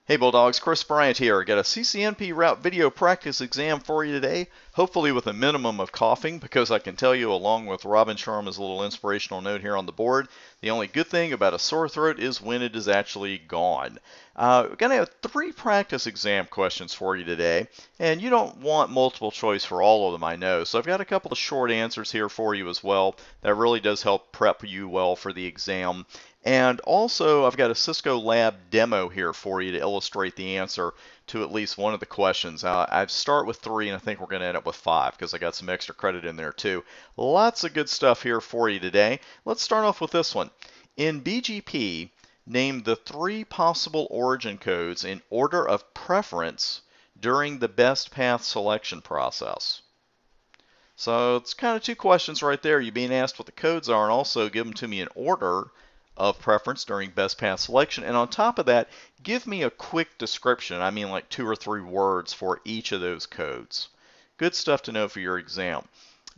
Hey Bulldogs, Chris Bryant here. Got a CCNP route video practice exam for you today, hopefully with a minimum of coughing, because I can tell you, along with Robin Sharma's little inspirational note here on the board, the only good thing about a sore throat is when it is actually gone. We're going to have 3 practice exam questions for you today, and you don't want multiple choice for all of them, I know, so I've got a couple of short answers here for you as well. That really does help prep you well for the exam. And also, I've got a Cisco Lab demo here for you to illustrate the answer to at least one of the questions. I start with 3, and I think we're going to end up with 5 because I got some extra credit in there too. Lots of good stuff here for you today. Let's start off with this one. In BGP, name the 3 possible origin codes in order of preference during the best path selection process. So it's kind of 2 questions right there. You're being asked what the codes are and also give them to me in order of preference during best path selection. And on top of that, give me a quick description. I mean like 2 or 3 words for each of those codes. Good stuff to know for your exam.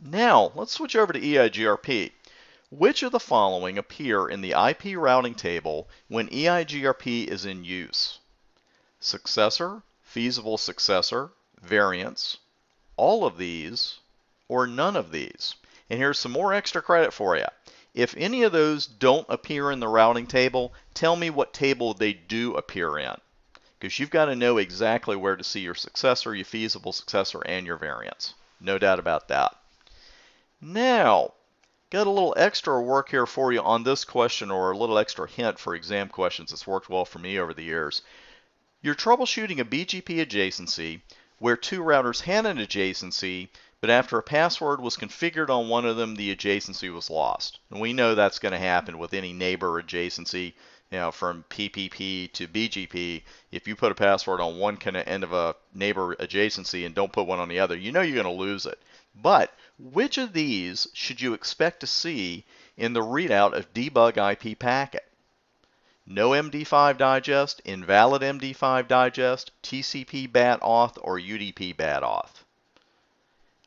Now, let's switch over to EIGRP. Which of the following appear in the IP routing table when EIGRP is in use? Successor, feasible successor, variants, all of these, or none of these. And here's some more extra credit for you. If any of those don't appear in the routing table, tell me what table they do appear in, because you've got to know exactly where to see your successor, your feasible successor, and your variants. No doubt about that. Now, got a little extra work here for you on this question, or a little extra hint for exam questions that's worked well for me over the years. You're troubleshooting a BGP adjacency where 2 routers had an adjacency, but after a password was configured on one of them, the adjacency was lost. And we know that's going to happen with any neighbor adjacency, from PPP to BGP. If you put a password on one end of a neighbor adjacency and don't put one on the other, you know you're going to lose it. But which of these should you expect to see in the readout of debug IP packet? No MD5 digest, invalid MD5 digest, TCP bad auth, or UDP bad auth.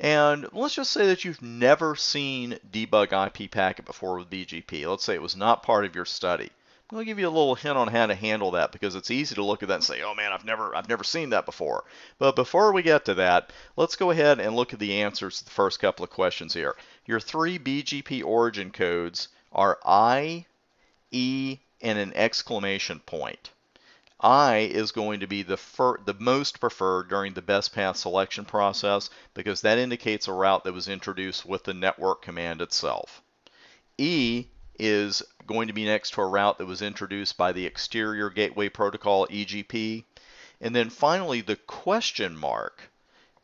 And let's just say that you've never seen debug IP packet before with BGP. Let's say it was not part of your study. I'm going to give you a little hint on how to handle that, because it's easy to look at that and say, oh man, I've never seen that before. But before we get to that, let's go ahead and look at the answers to the first couple of questions here. Your 3 BGP origin codes are I, E, and an exclamation point. I is going to be the most preferred during the best path selection process, because that indicates a route that was introduced with the network command itself. E is going to be next to a route that was introduced by the Exterior Gateway Protocol, EGP. And then finally, the question mark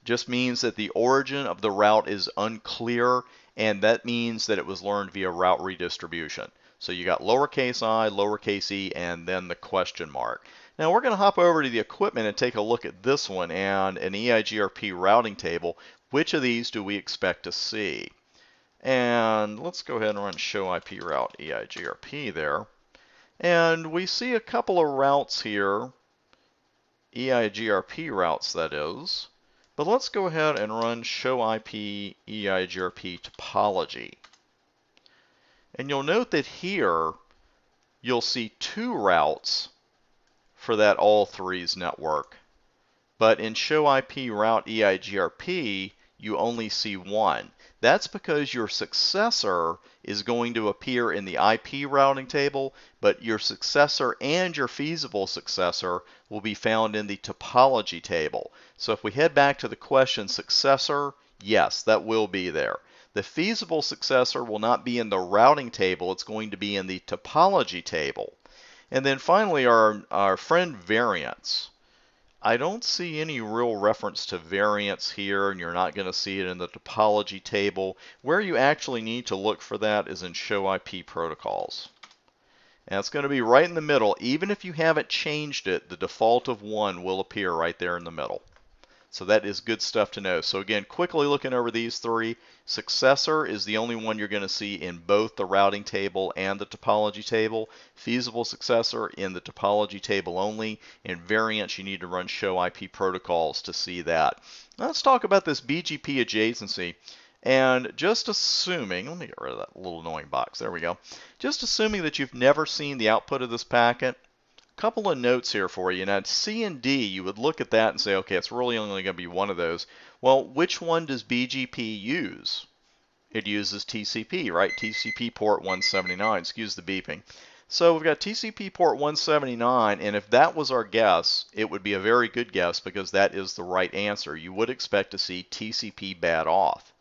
just means that the origin of the route is unclear, and that means that it was learned via route redistribution. So you got lowercase I, lowercase e, and then the question mark. Now we're going to hop over to the equipment and take a look at this one and an EIGRP routing table. Which of these do we expect to see? And let's go ahead and run show IP route EIGRP there. And we see a couple of routes here, EIGRP routes that is. But let's go ahead and run show IP EIGRP topology. And you'll note that here you'll see 2 routes for that all threes network. But in show IP route EIGRP, you only see 1. That's because your successor is going to appear in the IP routing table, but your successor and your feasible successor will be found in the topology table. So if we head back to the question successor, yes, that will be there. The feasible successor will not be in the routing table, it's going to be in the topology table. And then finally, our friend variants. I don't see any real reference to variants here, and you're not going to see it in the topology table. Where you actually need to look for that is in show IP protocols. And it's going to be right in the middle. Even if you haven't changed it, the default of 1 will appear right there in the middle. So that is good stuff to know. So again, quickly looking over these 3, successor is the only one you're going to see in both the routing table and the topology table. Feasible successor in the topology table only. And variants, you need to run show IP protocols to see that. Now let's talk about this BGP adjacency. And just assuming, let me get rid of that little annoying box. There we go. Just assuming that you've never seen the output of this packet, Couple of notes here for you. Now, C and D, you would look at that and say, okay, it's really only going to be one of those. Well, which one does BGP use? It uses TCP, right? TCP port 179. Excuse the beeping. So we've got TCP port 179, and if that was our guess, it would be a very good guess because that is the right answer. You would expect to see TCP bad off.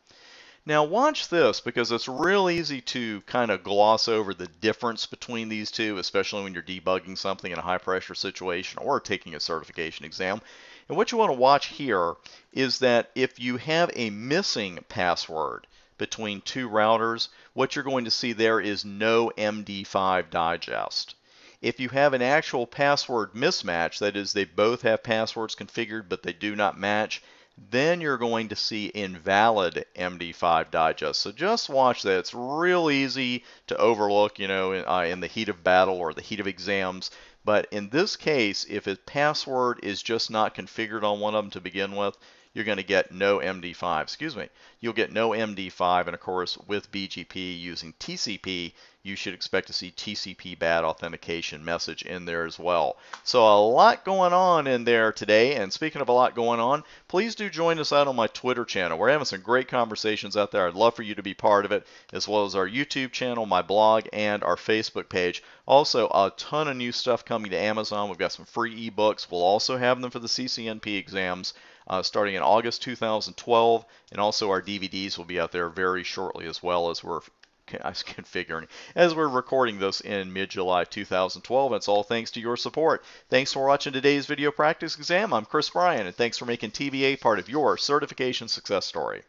Now watch this because it's real easy to kind of gloss over the difference between these two, especially when you're debugging something in a high pressure situation or taking a certification exam. And what you want to watch here is that if you have a missing password between two routers, what you're going to see there is no MD5 digest. If you have an actual password mismatch, that is, they both have passwords configured but they do not match, then you're going to see invalid MD5 digest. So just watch that. It's real easy to overlook, in the heat of battle or the heat of exams. But in this case, if a password is just not configured on one of them to begin with, you're going to get no MD5. Excuse me. You'll get no MD5, and of course, with BGP using TCP, you should expect to see TCP bad authentication message in there as well. So a lot going on in there today. And speaking of a lot going on, please do join us out on my Twitter channel. We're having some great conversations out there. I'd love for you to be part of it, as well as our YouTube channel, my blog, and our Facebook page. Also, a ton of new stuff coming to Amazon. We've got some free ebooks. We'll also have them for the CCNP exams starting in August 2012, and also our DVDs will be out there very shortly as well, as we're configuring as we're recording this in mid-July 2012. It's all thanks to your support. Thanks for watching today's video practice exam. I'm Chris Bryant, and thanks for making TVA part of your certification success story.